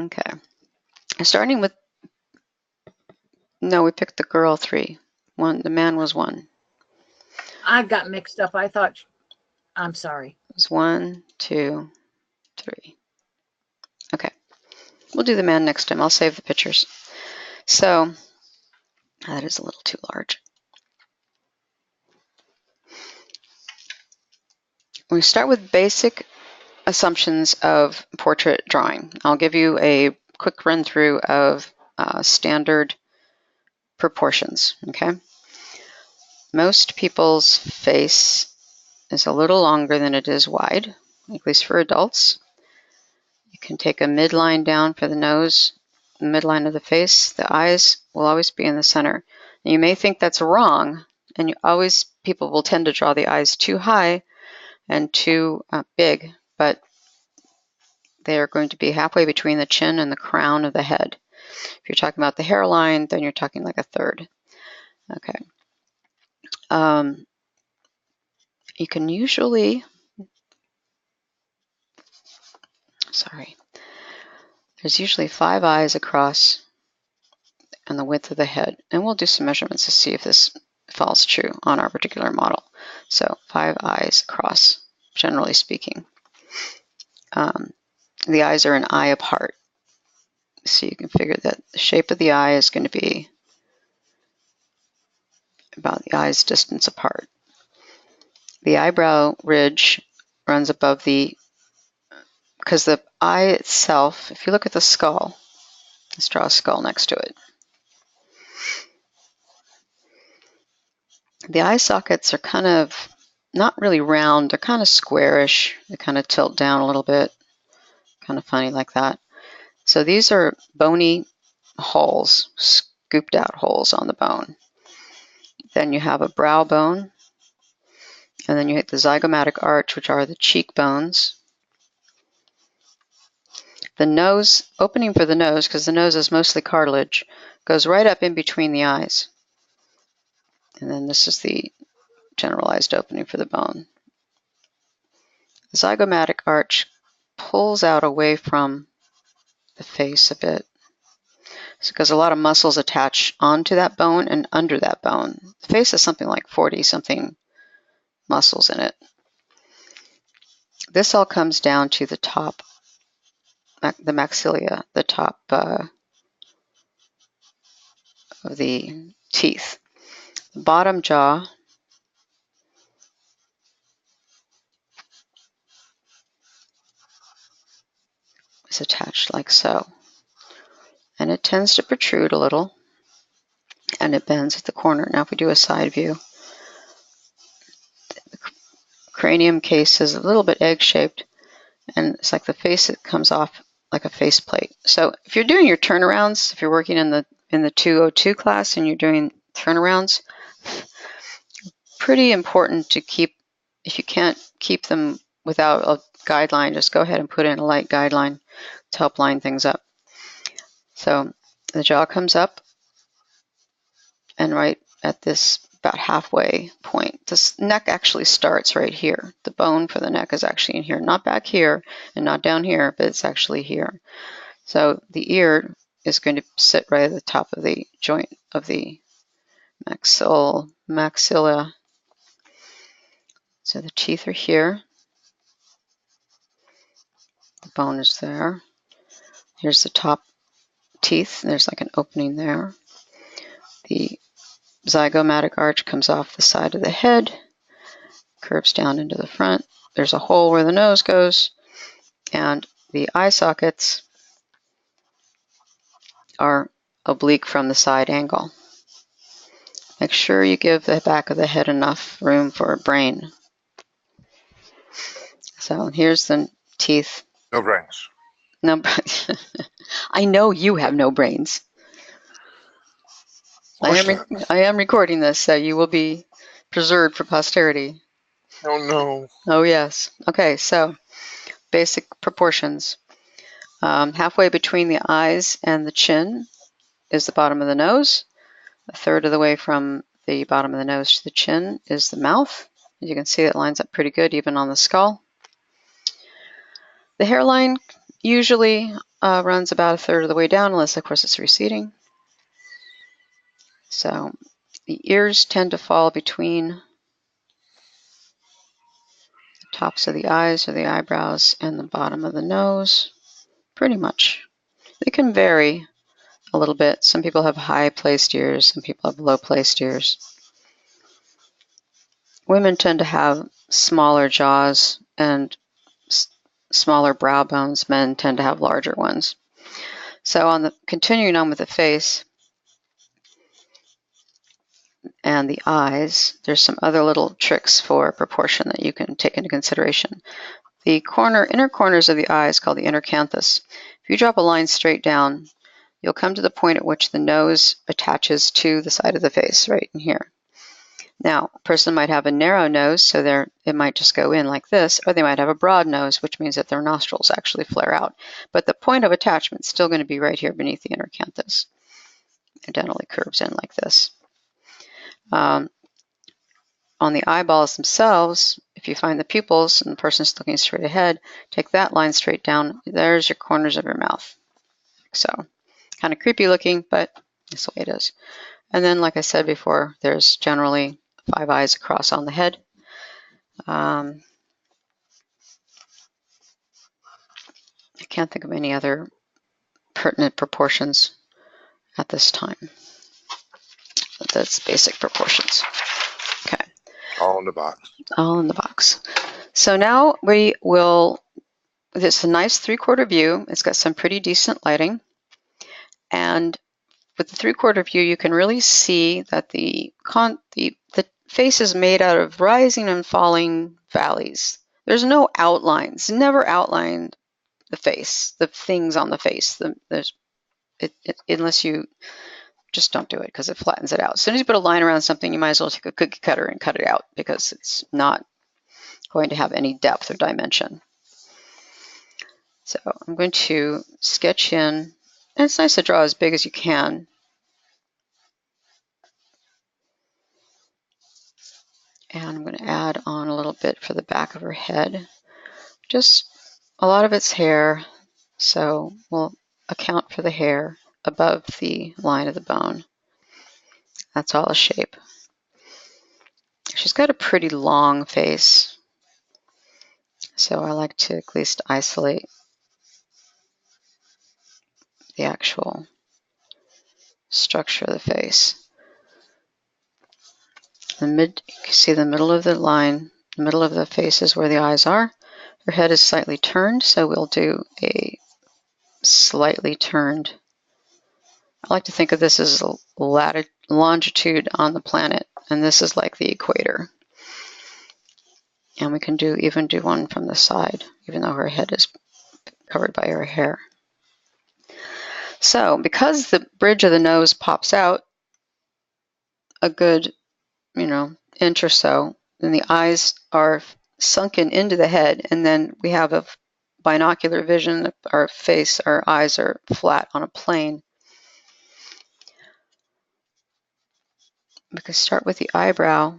Okay. Starting with, no, we picked the girl 3. The man was 1. I got mixed up. I thought, I'm sorry. It was 1, 2, 3. Okay. We'll do the man next time. I'll save the pictures. So that is a little too large. We start with basic assumptions of portrait drawing. I'll give you a quick run through of standard proportions. Okay. Most people's face is a little longer than it is wide, at least for adults. You can take a midline down for the nose, the midline of the face. The eyes will always be in the center. And you may think that's wrong, and people will tend to draw the eyes too high and too big, but they are going to be halfway between the chin and the crown of the head. If you're talking about the hairline, then you're talking like a third. Okay. You can usually, there's usually 5 eyes across and the width of the head. And we'll do some measurements to see if this falls true on our particular model. So 5 eyes across, generally speaking. The eyes are an eye apart. So you can figure that the shape of the eye is going to be about the eye's distance apart. The eyebrow ridge runs above because the eye itself, if you look at the skull, let's draw a skull next to it. The eye sockets are kind of not really round, they're kind of squarish. They kind of tilt down a little bit, kind of funny like that. So these are bony holes, scooped out holes on the bone. Then you have a brow bone, and then you hit the zygomatic arch, which are the cheekbones. The nose, opening for the nose, because the nose is mostly cartilage, goes right up in between the eyes. And then this is the generalized opening for the bone. The zygomatic arch pulls out away from the face a bit. It's because a lot of muscles attach onto that bone and under that bone. The face has something like 40-something muscles in it. This all comes down to the top, the maxilla, the top of the teeth. The bottom jaw is attached like so. And it tends to protrude a little, and it bends at the corner. Now if we do a side view, the cranium case is a little bit egg-shaped, and it's like the face that comes off like a faceplate. So if you're doing your turnarounds, if you're working in the 202 class and you're doing turnarounds, pretty important to keep, if you can't keep them without a guideline, just go ahead and put in a light guideline to help line things up. So the jaw comes up, and right at this about halfway point, this neck actually starts right here. The bone for the neck is actually in here, not back here and not down here, but it's actually here. So the ear is going to sit right at the top of the joint of the maxilla. So the teeth are here. The bone is there. Here's the top teeth. There's like an opening there. The zygomatic arch comes off the side of the head, curves down into the front. There's a hole where the nose goes, and the eye sockets are oblique from the side angle. Make sure you give the back of the head enough room for a brain. So here's the teeth. No brains. No, I know you have no brains. I am recording this, so you will be preserved for posterity. Oh no. Oh yes. Okay, so basic proportions. Halfway between the eyes and the chin is the bottom of the nose. A third of the way from the bottom of the nose to the chin is the mouth. As you can see, it lines up pretty good even on the skull. The hairline, usually runs about a third of the way down, unless of course it's receding. So the ears tend to fall between the tops of the eyes or the eyebrows and the bottom of the nose, pretty much. They can vary a little bit. Some people have high placed ears, some people have low placed ears. Women tend to have smaller jaws and smaller brow bones. Men tend to have larger ones. So continuing on with the face and the eyes, there's some other little tricks for proportion that you can take into consideration. The inner corners of the eyes, called the inner canthus, if you drop a line straight down, you'll come to the point at which the nose attaches to the side of the face, right in here. Now, a person might have a narrow nose, so it might just go in like this, or they might have a broad nose, which means that their nostrils actually flare out. But the point of attachment is still going to be right here beneath the inner canthus. It generally curves in like this. On the eyeballs themselves, if you find the pupils and the person's looking straight ahead, take that line straight down. There's your corners of your mouth. So, kind of creepy looking, but that's the way it is. And then, like I said before, there's generally 5 eyes across on the head. I can't think of any other pertinent proportions at this time. But that's basic proportions. Okay. All in the box. All in the box. So now it's a nice 3/4 view. It's got some pretty decent lighting. And with the 3/4 view, you can really see that the face is made out of rising and falling valleys. There's no outlines. Never outlined the face, the things on the face. Unless you just don't do it, because it flattens it out. As soon as you put a line around something, you might as well take a cookie cutter and cut it out, because it's not going to have any depth or dimension. So I'm going to sketch in, and it's nice to draw as big as you can. And I'm going to add on a little bit for the back of her head. Just a lot of it's hair, so we'll account for the hair above the line of the bone. That's all a shape. She's got a pretty long face, so I like to at least isolate the actual structure of the face. You can see the middle of the line, the middle of the face is where the eyes are. Her head is slightly turned, so we'll do a slightly turned. I like to think of this as a longitude on the planet, and this is like the equator. And we can even do one from the side, even though her head is covered by her hair. So because the bridge of the nose pops out a good, inch or so, then the eyes are sunken into the head, and then we have a binocular vision. Our eyes are flat on a plane. We can start with the eyebrow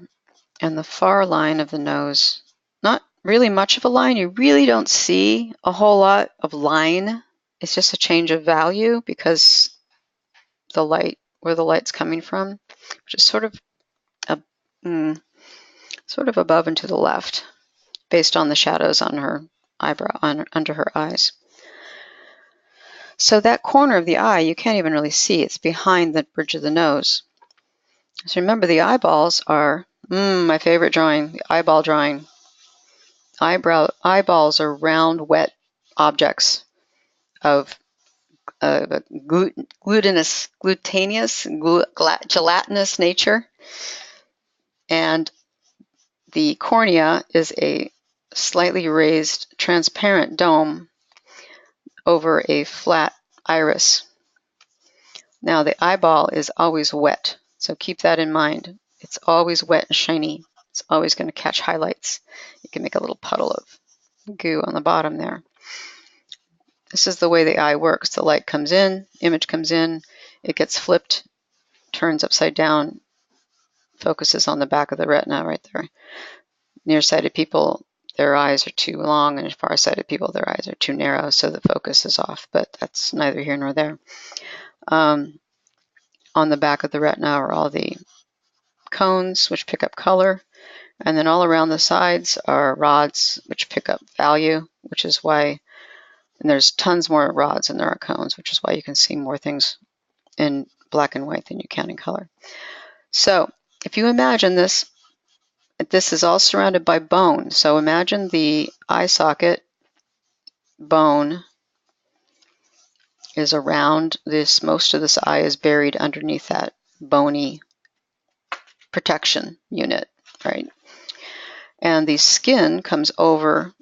and the far line of the nose. Not really much of a line. You really don't see a whole lot of line. It's just a change of value because where the light's coming from, which is sort of above and to the left, based on the shadows on her eyebrow, under her eyes. So that corner of the eye, you can't even really see. It's behind the bridge of the nose. So remember, the eyeballs are my favorite drawing, the eyeball drawing. Eyeballs are round, wet objects of gelatinous nature. And the cornea is a slightly raised, transparent dome over a flat iris. Now, the eyeball is always wet, so keep that in mind. It's always wet and shiny. It's always going to catch highlights. You can make a little puddle of goo on the bottom there. This is the way the eye works. The light comes in, image comes in, it gets flipped, turns upside down, focuses on the back of the retina right there. Nearsighted people their eyes are too long, and farsighted people, their eyes are too narrow, so the focus is off, but that's neither here nor there. On the back of the retina are all the cones, which pick up color, and then all around the sides are rods, which pick up value, which is why, and there's tons more rods than there are cones, which is why you can see more things in black and white than you can in color. So if you imagine this, this is all surrounded by bone. So imagine the eye socket bone is around this, most of this eye is buried underneath that bony protection unit, right? And the skin comes over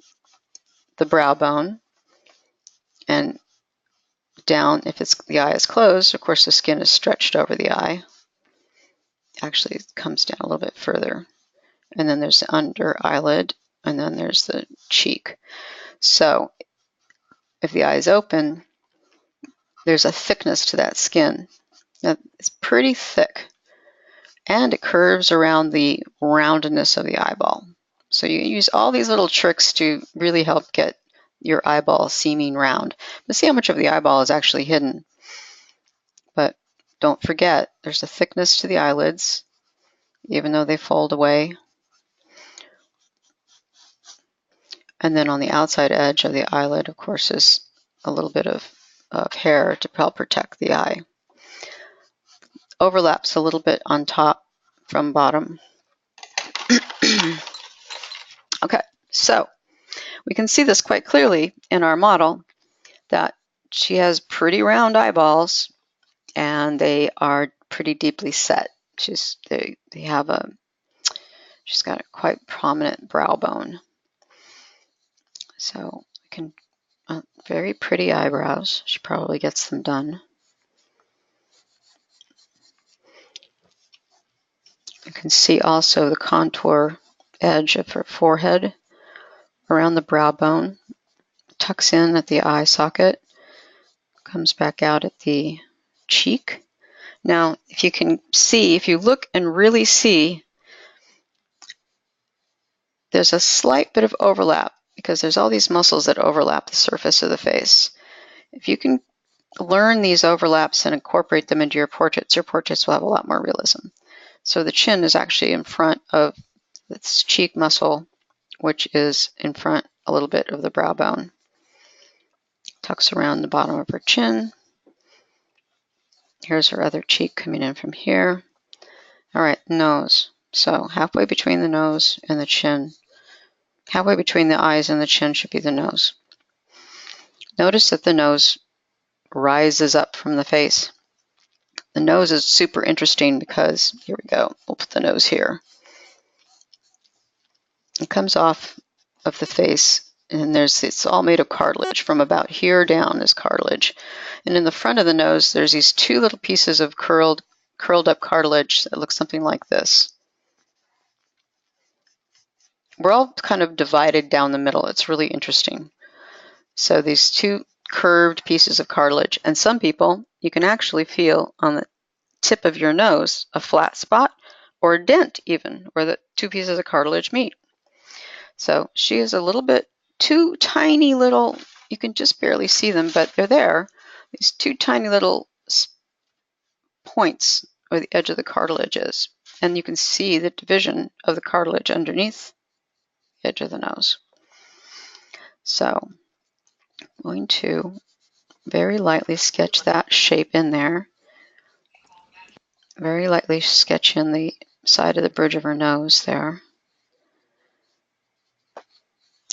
the brow bone and down. If the eye is closed, of course, the skin is stretched over the eye. Actually, it comes down a little bit further. And then there's the under eyelid, and then there's the cheek. So if the eye is open, there's a thickness to that skin. Now, it's pretty thick, and it curves around the roundness of the eyeball. So you use all these little tricks to really help get your eyeball seeming round. But see how much of the eyeball is actually hidden. But don't forget, there's a thickness to the eyelids, even though they fold away. And then on the outside edge of the eyelid, of course, is a little bit of hair to help protect the eye. Overlaps a little bit on top from bottom. Okay, so we can see this quite clearly in our model that she has pretty round eyeballs and they are pretty deeply set. She's got a quite prominent brow bone. So we can very pretty eyebrows. She probably gets them done. You can see also the contour edge of her forehead around the brow bone, tucks in at the eye socket, comes back out at the cheek. Now, if you can see, if you look and really see, there's a slight bit of overlap because there's all these muscles that overlap the surface of the face. If you can learn these overlaps and incorporate them into your portraits will have a lot more realism. So the chin is actually in front of this cheek muscle, which is in front a little bit of the brow bone. Tucks around the bottom of her chin. Here's her other cheek coming in from here. All right, nose. So halfway between the nose and the chin, halfway between the eyes and the chin should be the nose. Notice that the nose rises up from the face. The nose is super interesting because, here we go, we'll put the nose here. It comes off of the face, and it's all made of cartilage. From about here down is cartilage. And in the front of the nose, there's these two little pieces of curled up cartilage that look something like this. We're all kind of divided down the middle. It's really interesting. So these two curved pieces of cartilage, and some people, you can actually feel on the tip of your nose a flat spot or a dent even where the two pieces of cartilage meet. So she is a little bit two tiny little, you can just barely see them, but they're there. These two tiny little points where the edge of the cartilage is. And you can see the division of the cartilage underneath the edge of the nose. So I'm going to very lightly sketch that shape in there. Very lightly sketch in the side of the bridge of her nose there.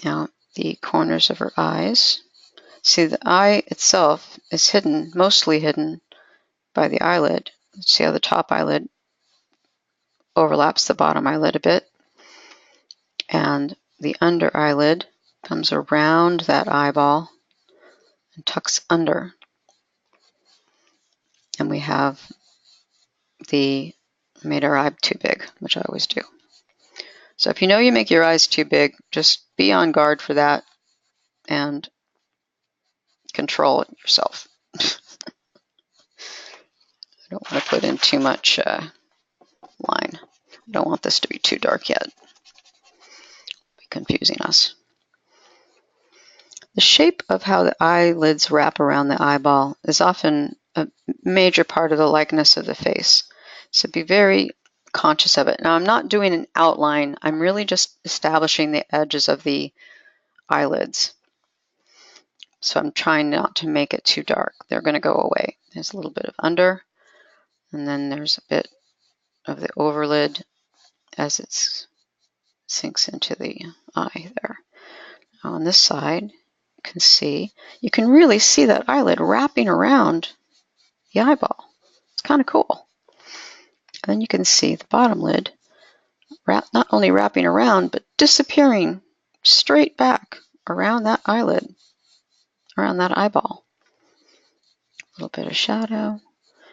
Now the corners of her eyes. See, the eye itself is hidden, mostly hidden by the eyelid. See how the top eyelid overlaps the bottom eyelid a bit. And the under eyelid comes around that eyeball and tucks under. And we have made our eye too big, which I always do. So if you know you make your eyes too big, just be on guard for that and control it yourself. I don't want to put in too much line. I don't want this to be too dark yet. confusing us. The shape of how the eyelids wrap around the eyeball is often a major part of the likeness of the face. So be very conscious of it. Now, I'm not doing an outline. I'm really just establishing the edges of the eyelids. So I'm trying not to make it too dark. They're going to go away. There's a little bit of under, and then there's a bit of the overlid as it sinks into the eye there. Now on this side, you can really see that eyelid wrapping around the eyeball. It's kind of cool. And then you can see the bottom lid not only wrapping around, but disappearing straight back around that eyelid, around that eyeball. A little bit of shadow.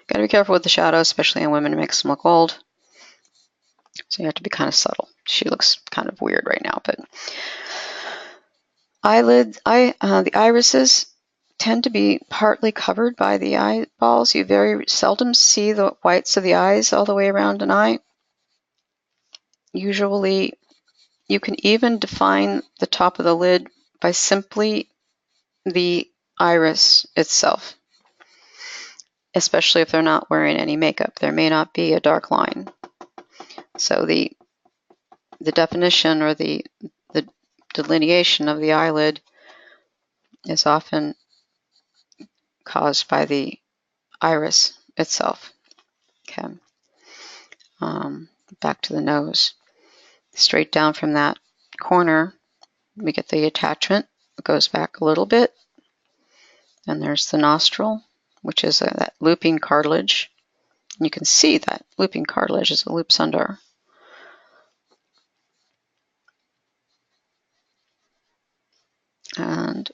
Got to be careful with the shadow, especially on women. It makes them look old. So you have to be kind of subtle. She looks kind of weird right now, but the irises tend to be partly covered by the eyeballs. You very seldom see the whites of the eyes all the way around an eye. Usually, you can even define the top of the lid by simply the iris itself, especially if they're not wearing any makeup. There may not be a dark line. So the definition or the delineation of the eyelid is often caused by the iris itself. Okay. Back to the nose. Straight down from that corner, we get the attachment. It goes back a little bit. And there's the nostril, which is that looping cartilage. And you can see that looping cartilage as it loops under. And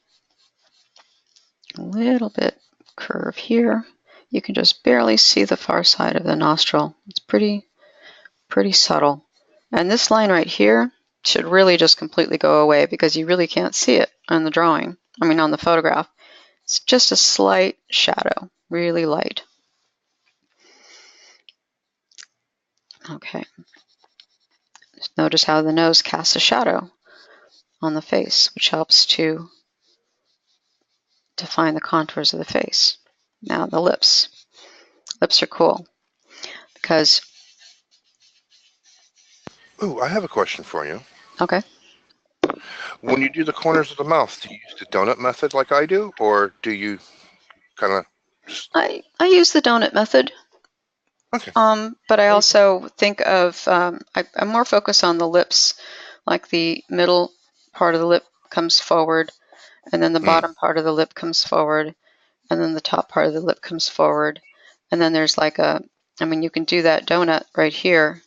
a little bit curve here. You can just barely see the far side of the nostril. It's pretty subtle. And this line right here should really just completely go away because you really can't see it on the drawing. I mean, on the photograph. It's just a slight shadow, really light. Okay. Just notice how the nose casts a shadow on the face, which helps to define the contours of the face. Now the lips. Lips are cool because... Ooh, I have a question for you. Okay. When you do the corners of the mouth, do you use the donut method like I do, or do you kind of just... I use the donut method. Okay. But I also think of, I'm more focused on the lips, like the middle part of the lip comes forward, and then the bottom part of the lip comes forward, and then the top part of the lip comes forward. And then there's like you can do that donut right here,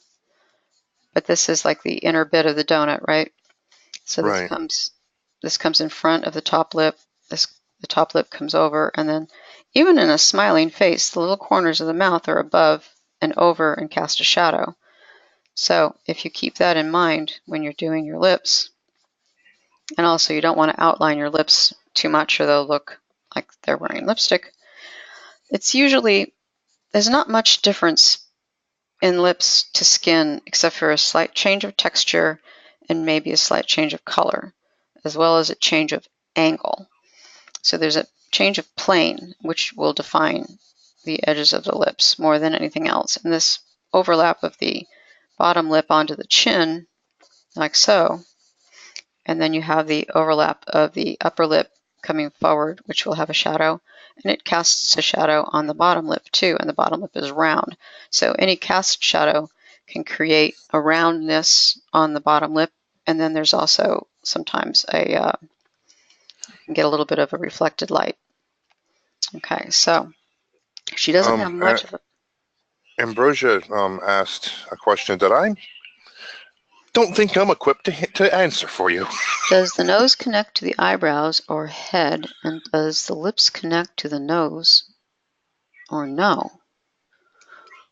but this is like the inner bit of the donut, right? So Right. this comes in front of the top lip, the top lip comes over, and then even in a smiling face, the little corners of the mouth are above and over and cast a shadow. So if you keep that in mind when you're doing your lips, and also you don't want to outline your lips too much or they'll look like they're wearing lipstick, there's not much difference in lips to skin except for a slight change of texture and maybe a slight change of color, as well as a change of angle. So there's a change of plane, which will define the edges of the lips more than anything else. And this overlap of the bottom lip onto the chin, like so, and then you have the overlap of the upper lip coming forward, which will have a shadow, and it casts a shadow on the bottom lip too, and the bottom lip is round. So any cast shadow can create a roundness on the bottom lip, and then there's also sometimes you can get a little bit of a reflected light. Okay, so she doesn't have much of a... Ambrosia asked a question that I don't think I'm equipped to answer for you. Does the nose connect to the eyebrows or head, and does the lips connect to the nose or no?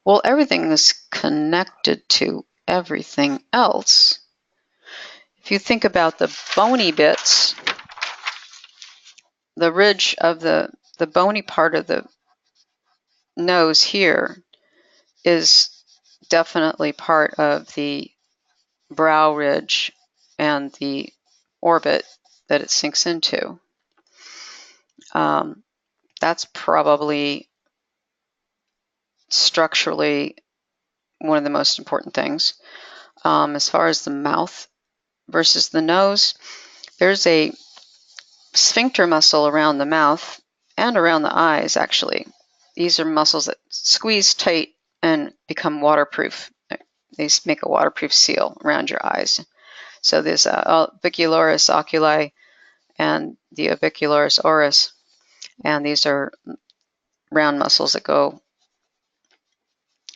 Well, everything is connected to everything else. If you think about the bony bits, the ridge of the bony part of the nose here is definitely part of the brow ridge and the orbit that it sinks into. That's probably structurally one of the most important things. As far as the mouth versus the nose, there's a sphincter muscle around the mouth and around the eyes, actually. These are muscles that squeeze tight and become waterproof. They make a waterproof seal around your eyes. So there's orbicularis oculi and the orbicularis oris, and these are round muscles that go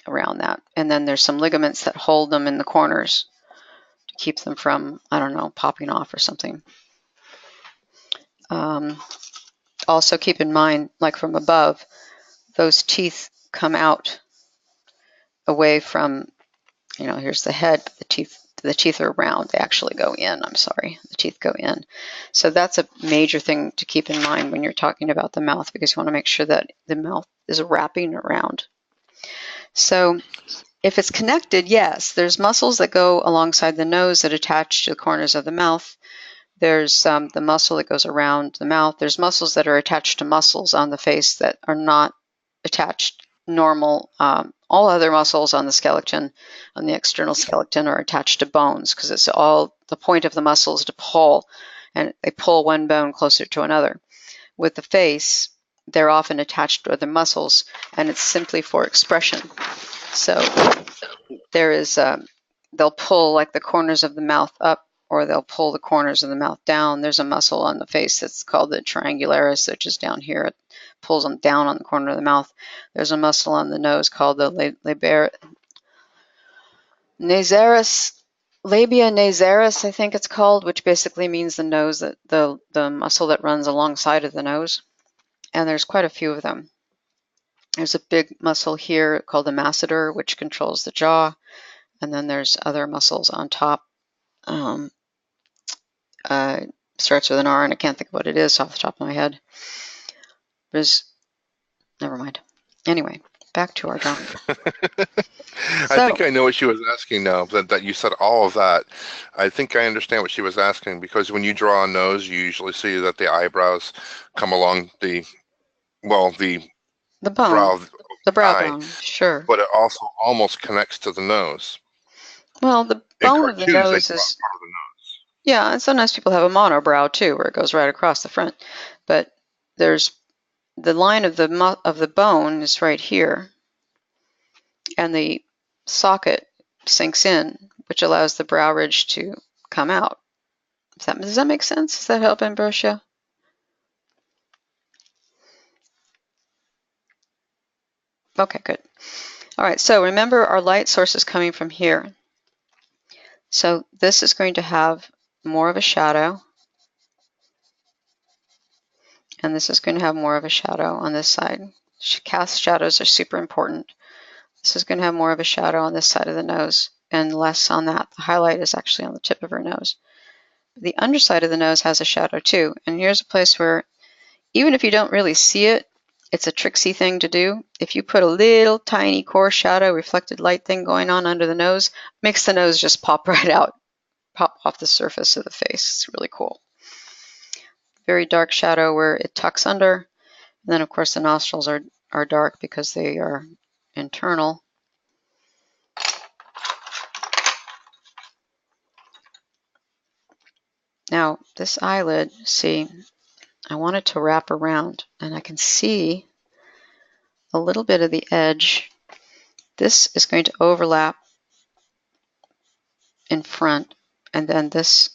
around that. And then there's some ligaments that hold them in the corners to keep them from, I don't know, popping off or something. Also keep in mind, like from above, those teeth come out away from, here's the head, the teeth are round, they actually go in, the teeth go in. So that's a major thing to keep in mind when you're talking about the mouth, because you want to make sure that the mouth is wrapping around. So if it's connected, yes, there's muscles that go alongside the nose that attach to the corners of the mouth. There's the muscle that goes around the mouth. There's muscles that are attached to muscles on the face that are not attached normal. All other muscles on the skeleton, on the external skeleton, are attached to bones, because it's all the point of the muscle is to pull, and they pull one bone closer to another. With the face, they're often attached to other muscles, and it's simply for expression. So there is, they'll pull like the corners of the mouth up, or they'll pull the corners of the mouth down. There's a muscle on the face that's called the triangularis, which is down here. It pulls them down on the corner of the mouth. There's a muscle on the nose called the labia nasaris, I think it's called, which basically means the nose, that the muscle that runs alongside of the nose. And there's quite a few of them. There's a big muscle here called the masseter, which controls the jaw. And then there's other muscles on top. Starts with an R, and I can't think of what it is off the top of my head. Never mind. Anyway, back to our drawing. I think I know what she was asking now, that you said all of that. I think I understand what she was asking, because when you draw a nose, you usually see that the eyebrows come along the bone, the brow bone, sure. But it also almost connects to the nose. Well, the bone of the nose is part of the nose. Yeah, and sometimes people have a monobrow too, where it goes right across the front. But there's the line of the bone is right here, and the socket sinks in, which allows the brow ridge to come out. Does that make sense? Does that help, Ambrosia? Okay, good. All right, so remember our light source is coming from here. So this is going to have more of a shadow, and this is going to have more of a shadow on this side. Cast shadows are super important. This is going to have more of a shadow on this side of the nose and less on that. The highlight is actually on the tip of her nose. The underside of the nose has a shadow too, and here's a place where even if you don't really see it, it's a tricksy thing to do. If you put a little tiny core shadow, reflected light thing going on under the nose, makes the nose just pop right out, pop off the surface of the face. It's really cool. Very dark shadow where it tucks under. And then of course the nostrils are dark because they are internal. Now this eyelid, see, I want it to wrap around, and I can see a little bit of the edge. This is going to overlap in front, and then this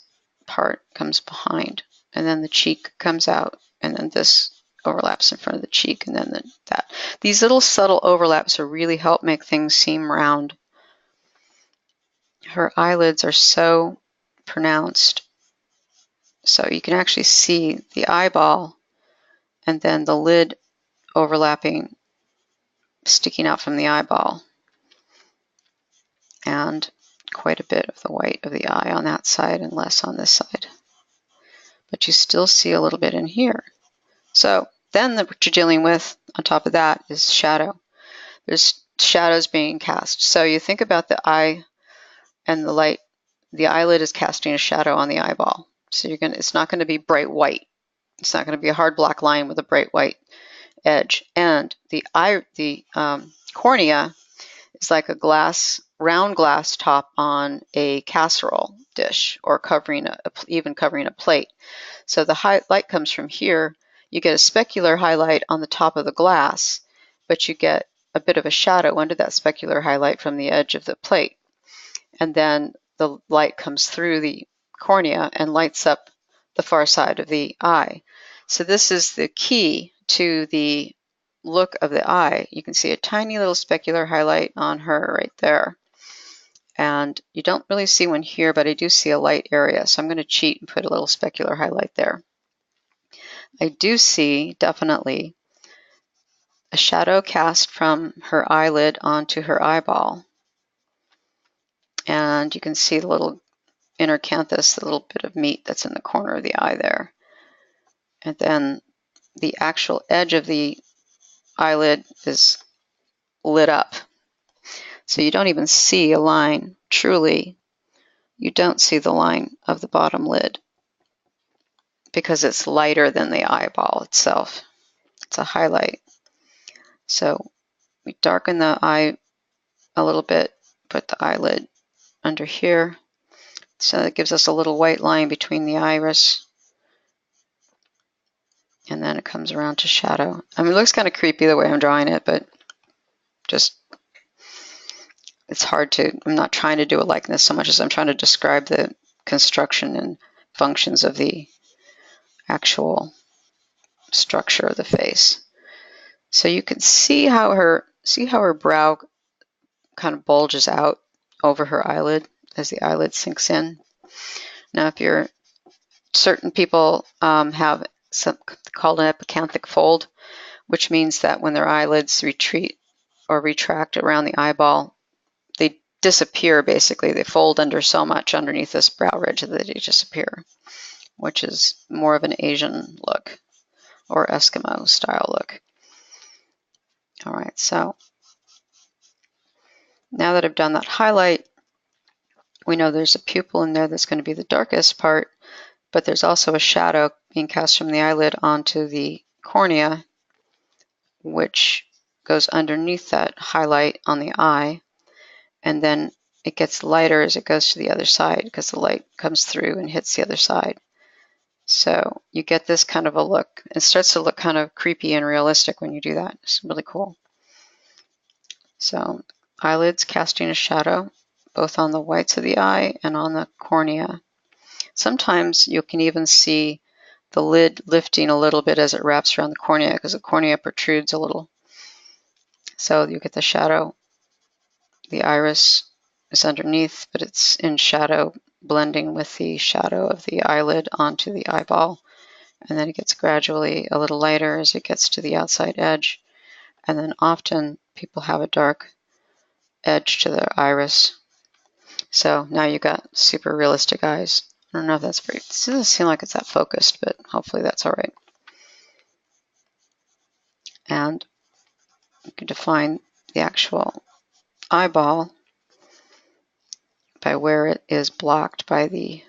part comes behind, and then the cheek comes out, and then this overlaps in front of the cheek, and then that. These little subtle overlaps will really help make things seem round. Her eyelids are so pronounced, so you can actually see the eyeball and then the lid overlapping, sticking out from the eyeball, and quite a bit of the white of the eye on that side and less on this side. But you still see a little bit in here. So then what you're dealing with on top of that is shadow. There's shadows being cast. So you think about the eye and the light the eyelid is casting a shadow on the eyeball. So it's not going to be bright white. It's not going to be a hard black line with a bright white edge. And the cornea is like a round glass top on a casserole dish, or even covering a plate. So the light comes from here. You get a specular highlight on the top of the glass, but you get a bit of a shadow under that specular highlight from the edge of the plate. And then the light comes through the cornea and lights up the far side of the eye. So this is the key to the look of the eye. You can see a tiny little specular highlight on her right there. And you don't really see one here, but I do see a light area. So I'm going to cheat and put a little specular highlight there. I do see definitely a shadow cast from her eyelid onto her eyeball. And you can see the little inner canthus, the little bit of meat that's in the corner of the eye there. And then the actual edge of the eyelid is lit up. So you don't even see a line. Truly, you don't see the line of the bottom lid because it's lighter than the eyeball itself. It's a highlight. So we darken the eye a little bit, put the eyelid under here. So it gives us a little white line between the iris. And then it comes around to shadow. I mean, it looks kind of creepy the way I'm drawing it, but just, it's hard to, I'm not trying to do a likeness so much as I'm trying to describe the construction and functions of the actual structure of the face. So you can see how her brow kind of bulges out over her eyelid as the eyelid sinks in. Now, if certain people have something called an epicanthic fold, which means that when their eyelids retreat or retract around the eyeball, they disappear basically. They fold under so much underneath this brow ridge that they disappear, which is more of an Asian look or Eskimo style look. All right, so now that I've done that highlight, we know there's a pupil in there that's going to be the darkest part, but there's also a shadow being cast from the eyelid onto the cornea, which goes underneath that highlight on the eye, and then it gets lighter as it goes to the other side because the light comes through and hits the other side. So you get this kind of a look. It starts to look kind of creepy and realistic when you do that. It's really cool. So eyelids casting a shadow both on the whites of the eye and on the cornea. Sometimes you can even see the lid lifting a little bit as it wraps around the cornea because the cornea protrudes a little. So you get the shadow. The iris is underneath, but it's in shadow, blending with the shadow of the eyelid onto the eyeball. And then it gets gradually a little lighter as it gets to the outside edge. And then often people have a dark edge to their iris. So now you've got super realistic eyes. I don't know if that's it doesn't seem like it's that focused, but hopefully that's all right. And you can define the actual eyeball by where it is blocked by the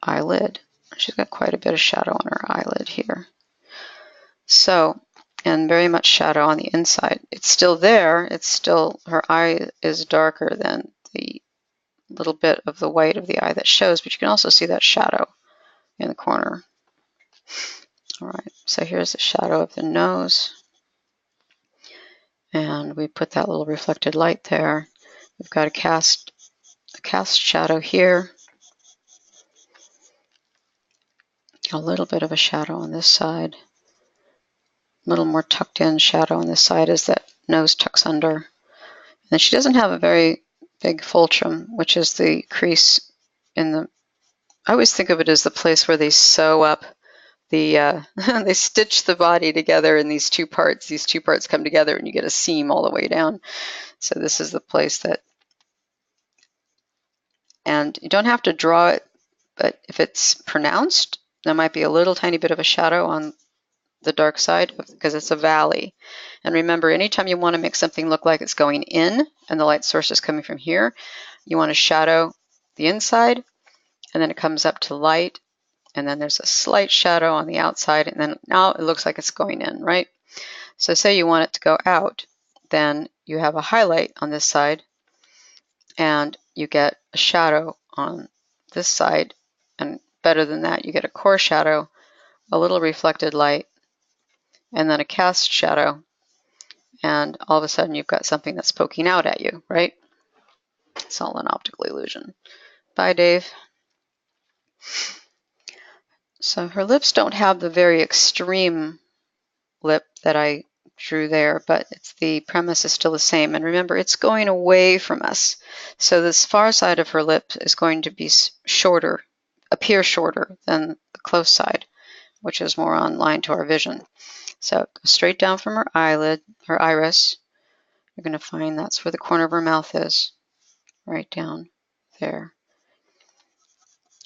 eyelid. She's got quite a bit of shadow on her eyelid here. So, and very much shadow on the inside. It's still there. It's still, her eye is darker than the little bit of the white of the eye that shows, but you can also see that shadow in the corner. All right, so here's the shadow of the nose. And we put that little reflected light there. We've got a cast shadow here. A little bit of a shadow on this side. A little more tucked in shadow on this side as that nose tucks under. And she doesn't have a very big fulcrum, which is the crease in the, I always think of it as the place where they sew up the, they stitch the body together in these two parts. These two parts come together and you get a seam all the way down. So this is the place that, and you don't have to draw it, but if it's pronounced, there might be a little tiny bit of a shadow on the dark side because it's a valley. And remember, anytime you want to make something look like it's going in and the light source is coming from here, you want to shadow the inside, and then it comes up to light, and then there's a slight shadow on the outside, and then now it looks like it's going in, right? So say you want it to go out, then you have a highlight on this side, and you get a shadow on this side, and better than that, you get a core shadow, a little reflected light, and then a cast shadow, and all of a sudden you've got something that's poking out at you, right? It's all an optical illusion. Bye, Dave. So her lips don't have the very extreme lip that I drew there, but the premise is still the same. And remember, it's going away from us. So this far side of her lip is going to be shorter, appear shorter than the close side, which is more on line to our vision. So go straight down from her eyelid, her iris. You're going to find that's where the corner of her mouth is, right down there.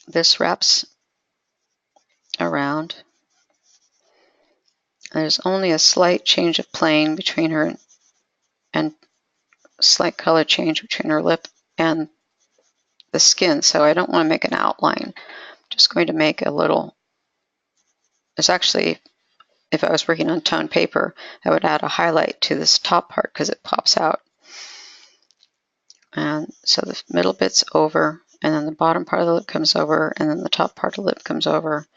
This wraps around. There's only a slight change of plane between her and slight color change between her lip and the skin, so I don't want to make an outline. I'm just going to make a little, it's actually, if I was working on toned paper, I would add a highlight to this top part because it pops out. And so the middle bit's over, and then the bottom part of the lip comes over, and then the top part of the lip comes over,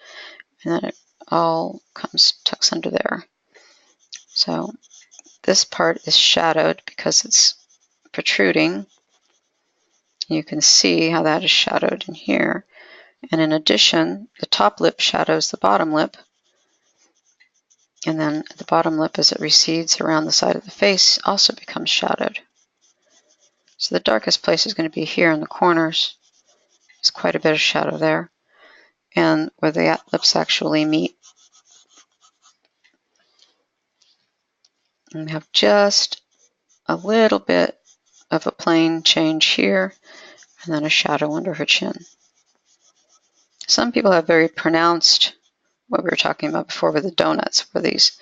and then it all tucks under there. So this part is shadowed because it's protruding. You can see how that is shadowed in here. And in addition, the top lip shadows the bottom lip. And then the bottom lip, as it recedes around the side of the face, also becomes shadowed. So the darkest place is going to be here in the corners. There's quite a bit of shadow there. And where the lips actually meet. And we have just a little bit of a plane change here, and then a shadow under her chin. Some people have very pronounced, what we were talking about before with the donuts, where these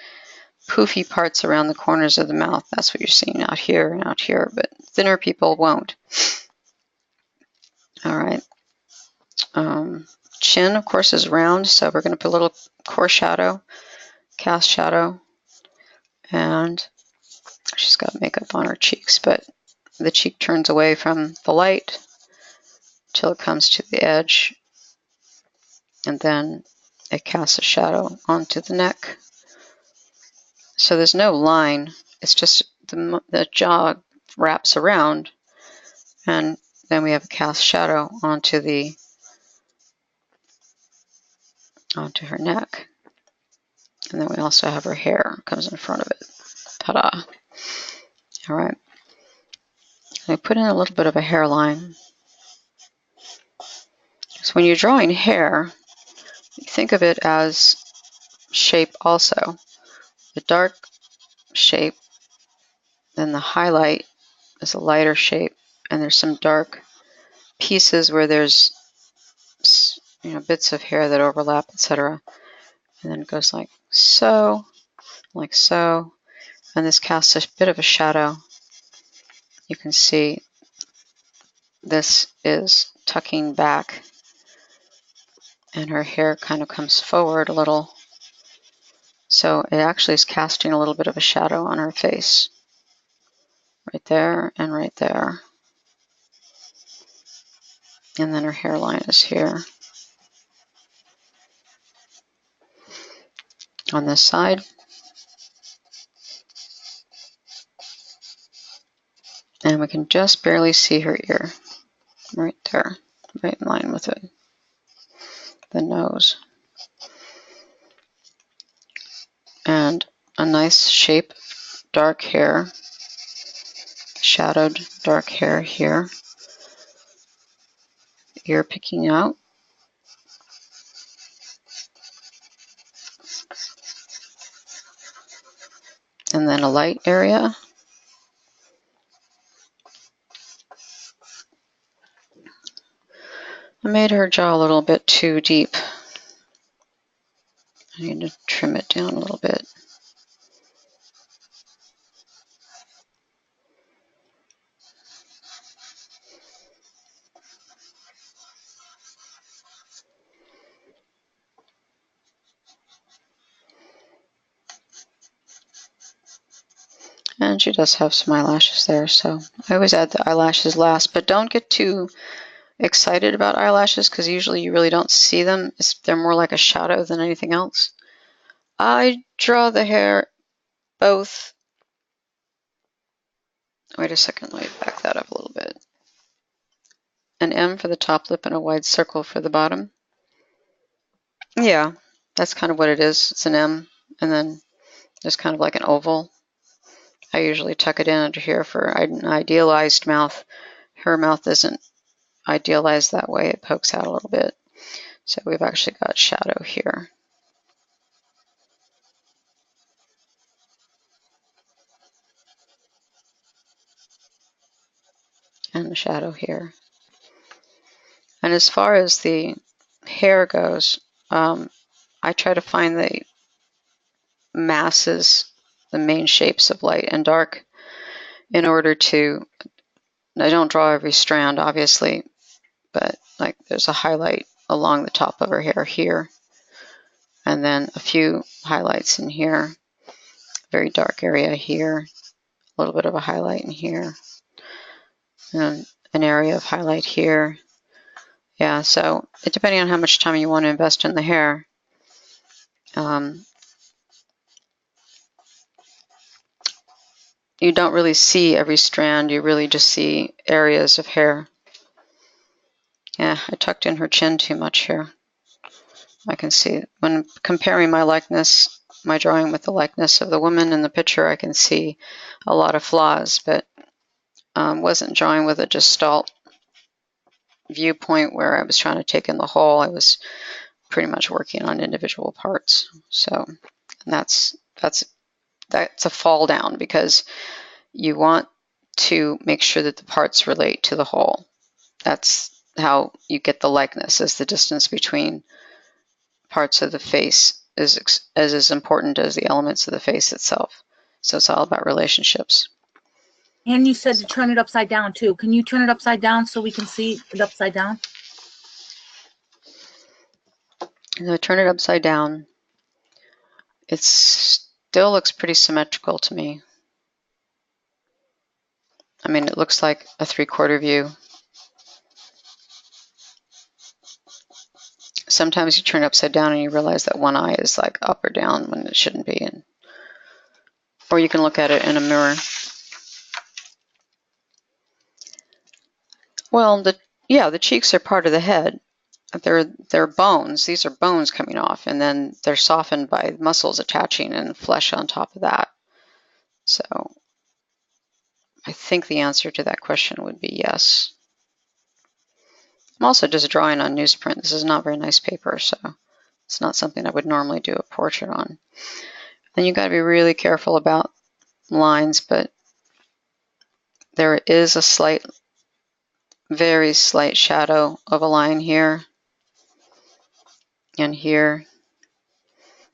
poofy parts around the corners of the mouth. That's what you're seeing out here and out here, but thinner people won't. All right. Chin, of course, is round, so we're going to put a little core shadow, cast shadow, and she's got makeup on her cheeks, but the cheek turns away from the light till it comes to the edge, and then it casts a shadow onto the neck. So there's no line, it's just the jaw wraps around, and then we have a cast shadow onto her neck. And then we also have her hair comes in front of it. Ta-da. All right. I put in a little bit of a hairline. So when you're drawing hair, you think of it as shape also. The dark shape, then the highlight is a lighter shape, and there's some dark pieces where there's bits of hair that overlap, etc. And then it goes like so, and this casts a bit of a shadow. You can see this is tucking back, and her hair kind of comes forward a little. So it actually is casting a little bit of a shadow on her face. Right there and right there. And then her hairline is here. On this side. And we can just barely see her ear. Right there. Right in line with it. The nose. And a nice shape, dark hair. Shadowed dark hair here. Ear picking out. And then a light area. I made her jaw a little bit too deep. I need to trim it down a little bit. And she does have some eyelashes there, so I always add the eyelashes last, but don't get too excited about eyelashes because usually you really don't see them. They're more like a shadow than anything else. I draw the hair both. Wait a second, let me back that up a little bit. An M for the top lip and a wide circle for the bottom. Yeah, that's kind of what it is. It's an M, and then there's kind of like an oval. I usually tuck it in under here for an idealized mouth. Her mouth isn't idealized that way. It pokes out a little bit. So we've actually got shadow here. And the shadow here. And as far as the hair goes, I try to find the masses, the main shapes of light and dark in order to, I don't draw every strand obviously, but like there's a highlight along the top of her hair here, and then a few highlights in here, very dark area here, a little bit of a highlight in here, and an area of highlight here. Yeah, so depending on how much time you want to invest in the hair, you don't really see every strand, you really just see areas of hair. Yeah, I tucked in her chin too much here. I can see when comparing my likeness, my drawing with the likeness of the woman in the picture, I can see a lot of flaws, but wasn't drawing with a gestalt viewpoint where I was trying to take in the whole. I was pretty much working on individual parts. So that's a fall down because you want to make sure that the parts relate to the whole. That's how you get the likeness, is the distance between parts of the face is as important as the elements of the face itself. So it's all about relationships. And you said to turn it upside down too. Can you turn it upside down so we can see it upside down? And I turn it upside down. It still looks pretty symmetrical to me. I mean, it looks like a 3/4 view. Sometimes you turn it upside down and you realize that one eye is like up or down when it shouldn't be. Or you can look at it in a mirror. Well, the cheeks are part of the head. They're bones. These are bones coming off, and then they're softened by muscles attaching and flesh on top of that. So I think the answer to that question would be yes. I'm also just drawing on newsprint. This is not very nice paper, so it's not something I would normally do a portrait on. And you got to be really careful about lines, but there is a slight, very slight shadow of a line here and here.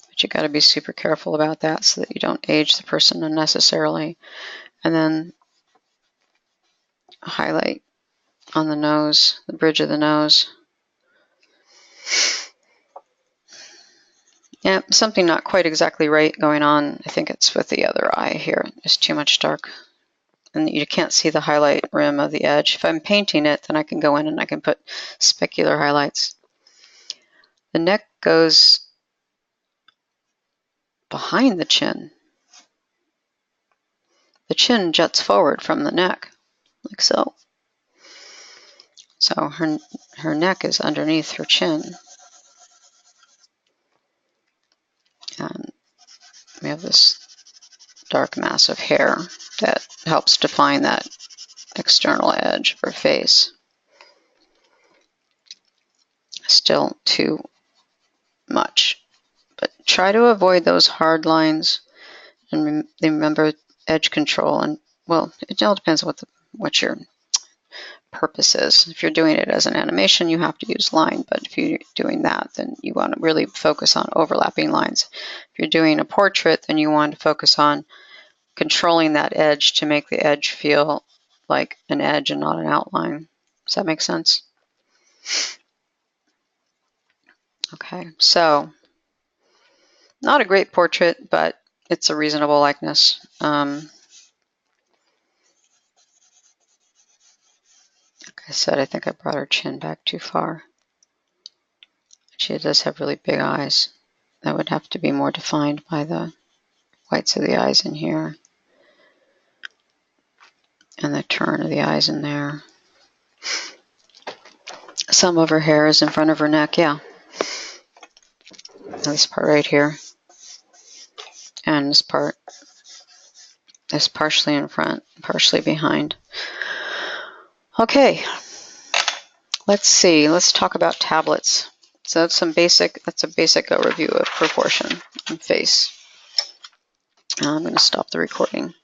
But you got to be super careful about that so that you don't age the person unnecessarily. And then a highlight on the nose, the bridge of the nose. Yeah, something not quite exactly right going on. I think it's with the other eye here. There's too much dark. And you can't see the highlight rim of the edge. If I'm painting it, then I can go in and I can put specular highlights. The neck goes behind the chin. The chin juts forward from the neck, like so. So her neck is underneath her chin. And we have this dark mass of hair that helps define that external edge of her face. Still too much. But try to avoid those hard lines and remember edge control. And well, it all depends on what your purpose is. If you're doing it as an animation, you have to use line, but if you're doing that, then you want to really focus on overlapping lines. If you're doing a portrait, then you want to focus on controlling that edge to make the edge feel like an edge and not an outline. Does that make sense? Okay, so not a great portrait, but it's a reasonable likeness. I said, I think I brought her chin back too far. She does have really big eyes. That would have to be more defined by the whites of the eyes in here. And the turn of the eyes in there. Some of her hair is in front of her neck, yeah. This part right here. And this part is partially in front, partially behind. Okay, let's see. Let's talk about tablets. So that's a basic overview of proportion and face. I'm going to stop the recording.